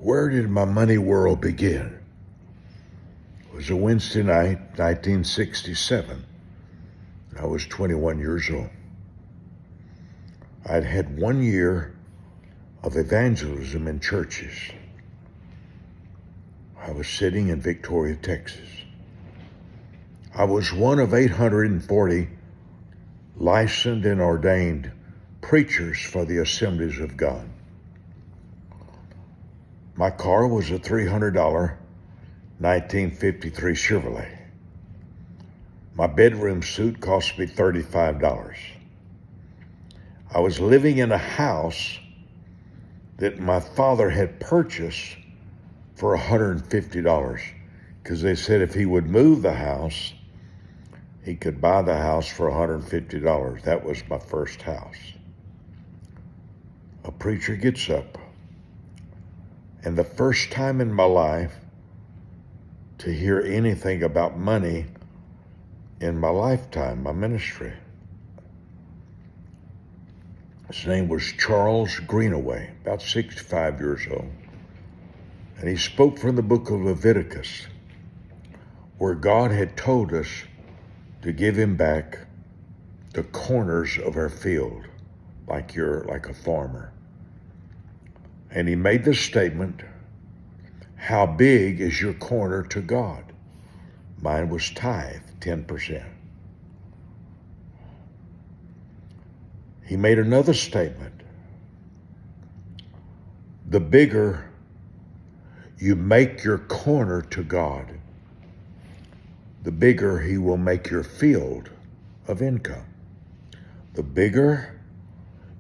Where did my money world begin? It was a Wednesday night, 1967. I was 21 years old. I'd had 1 year of evangelism in churches. I was sitting in Victoria, Texas. I was one of 840 licensed and ordained preachers for the Assemblies of God. My car was a $300 1953 Chevrolet. My bedroom suit cost me $35. I was living in a house that my father had purchased for $150 because they said if he would move the house, he could buy the house for $150. That was my first house. A preacher gets up, and the first time in my life to hear anything about money in my lifetime, my ministry. His name was Charles Greenaway, about 65 years old. And he spoke from the book of Leviticus, where God had told us to give him back the corners of our field, like a farmer. And he made the statement, how big is your corner to God? Mine was tithe, 10%. He made another statement. The bigger you make your corner to God, the bigger he will make your field of income. The bigger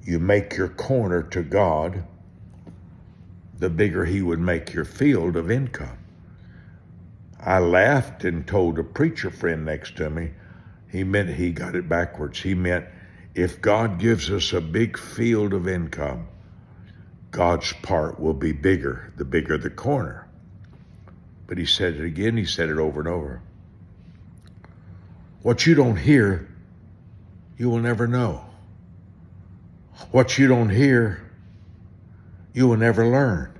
you make your corner to God, the bigger he would make your field of income. I laughed and told a preacher friend next to me, he got it backwards. He meant, if God gives us a big field of income, God's part will be bigger, the bigger the corner. But he said it again, he said it over and over. What you don't hear, you will never know. What you don't hear, you will never learn.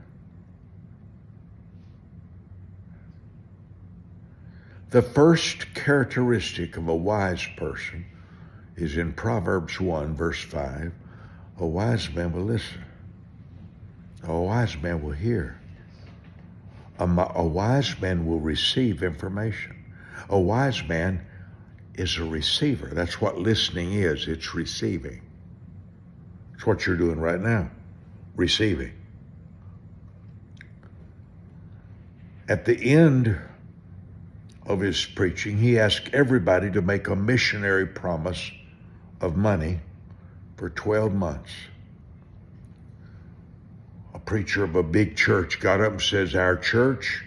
The first characteristic of a wise person is in Proverbs 1, verse 5. A wise man will listen. A wise man will hear. A wise man will receive information. A wise man is a receiver. That's what listening is. It's receiving. It's what you're doing right now. Receiving. At the end of his preaching, he asked everybody to make a missionary promise of money for 12 months. A preacher of a big church got up and says, our church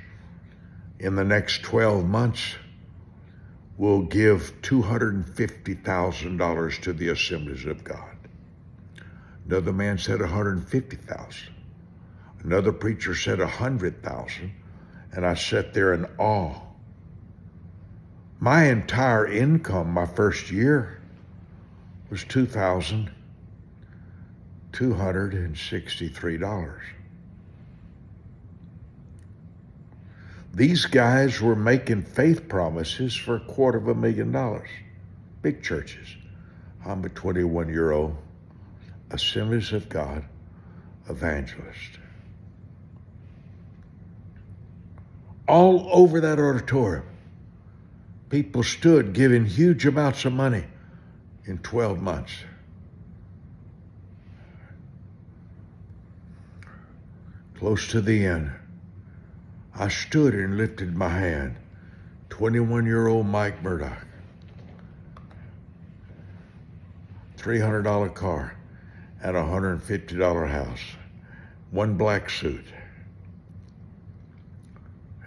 in the next 12 months will give $250,000 to the Assemblies of God. Another man said $150,000. Another preacher said $100,000. And I sat there in awe. My entire income my first year was $2,263. These guys were making faith promises for $250,000. Big churches. I'm a 21-year-old Assemblies of God evangelist. All over that auditorium, people stood giving huge amounts of money in 12 months. Close to the end, I stood and lifted my hand. 21-year-old Mike Murdock. $300 car and a $150 house. One black suit.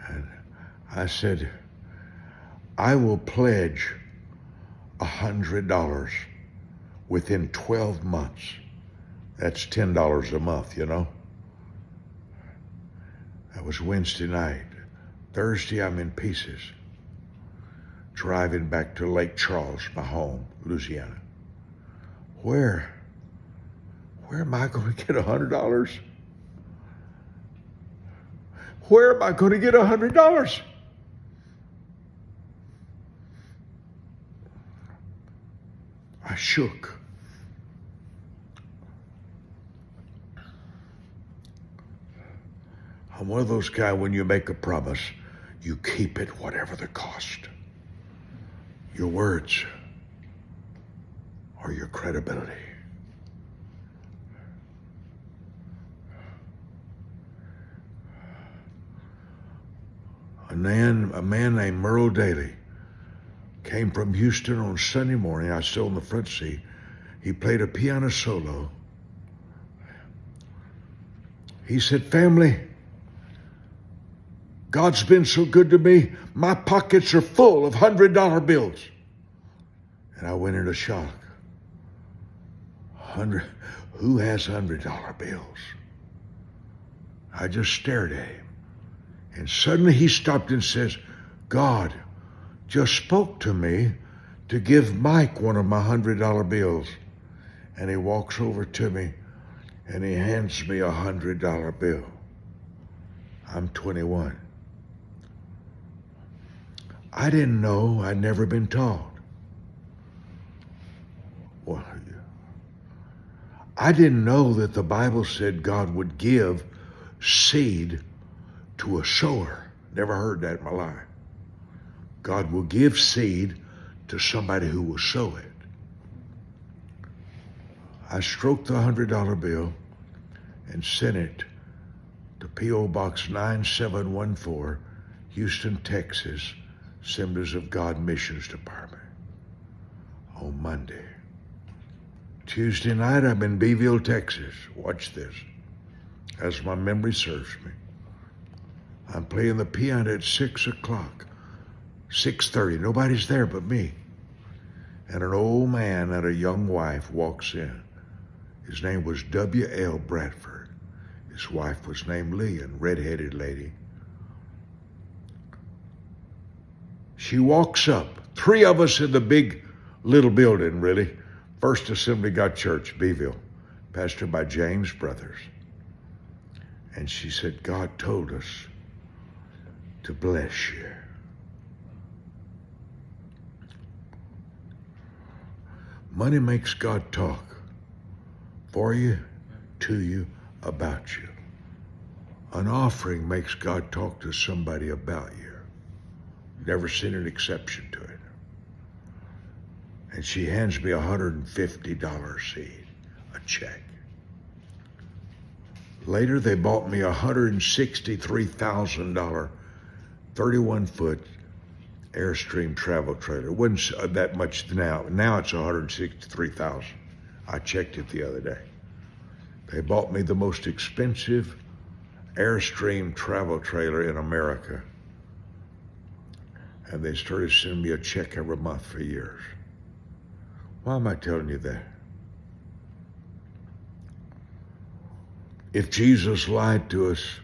And I said, I will pledge $100 within 12 months. That's $10 a month, you know? That was Wednesday night. Thursday, I'm in pieces, driving back to Lake Charles, my home, Louisiana. Where am I going to get $100? Where am I going to get $100? I shook. I'm one of those guys, when you make a promise, you keep it whatever the cost. Your words or your credibility. A man named Merle Daly came from Houston on Sunday morning. I sat on the front seat. He played a piano solo. He said, "Family, God's been so good to me. My pockets are full of $100 bills." And I went into shock. Who has $100 bills? I just stared at him. And suddenly he stopped and says, "God just spoke to me to give Mike one of my $100 bills." And he walks over to me and he hands me a $100 bill. I'm 21. I didn't know. I'd never been taught. Well, I didn't know that the Bible said God would give seed to a sower. Never heard that in my life. God will give seed to somebody who will sow it. I stroked the $100 bill and sent it to P.O. Box 9714, Houston, Texas, Assemblies of God Missions Department, on Monday. Tuesday night, I'm in Beeville, Texas. Watch this, as my memory serves me. I'm playing the piano at 6 o'clock, 6:30. Nobody's there but me. And an old man and a young wife walks in. His name was W.L. Bradford. His wife was named Lillian, red-headed lady. She walks up. 3 of us in the big little building, really. First Assembly God Church, Beeville, pastored by James Brothers. And she said, "God told us to bless you." Money makes God talk for you, to you, about you. An offering makes God talk to somebody about you. Never seen an exception to it. And she hands me a $150 seed, a check. Later, they bought me a $163,000 31-foot Airstream travel trailer. It wasn't that much now. Now it's $163,000. I checked it the other day. They bought me the most expensive Airstream travel trailer in America. And they started sending me a check every month for years. Why am I telling you that? If Jesus lied to us,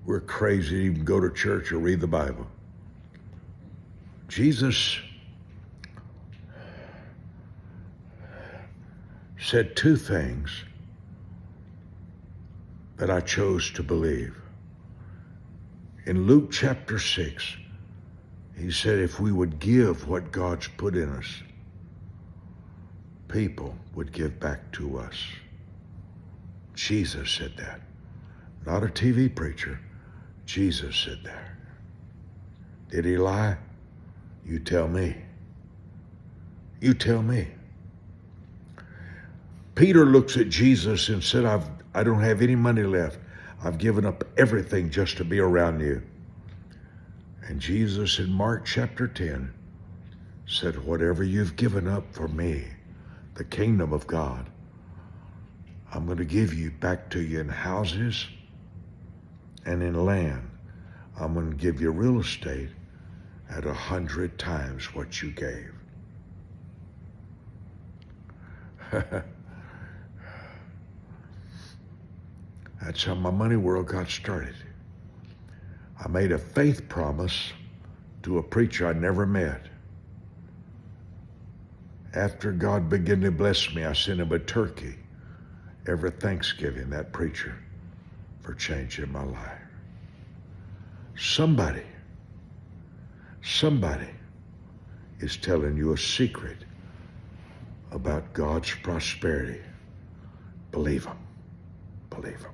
we're crazy to even go to church or read the Bible. Jesus said 2 things that I chose to believe. In Luke chapter 6, he said if we would give what God's put in us, people would give back to us. Jesus said that. Not a TV preacher. Jesus said that. Did he lie? You tell me. You tell me. Peter looks at Jesus and said, I don't have any money left. I've given up everything just to be around you. And Jesus in Mark chapter 10 said, whatever you've given up for me, the kingdom of God, I'm going to give you back to you in houses and in land. I'm going to give you real estate at 100 times what you gave. That's how my money world got started. I made a faith promise to a preacher I never met. After God began to bless me, I sent him a turkey every Thanksgiving, that preacher, for changing my life. Somebody is telling you a secret about God's prosperity. Believe them. Believe them.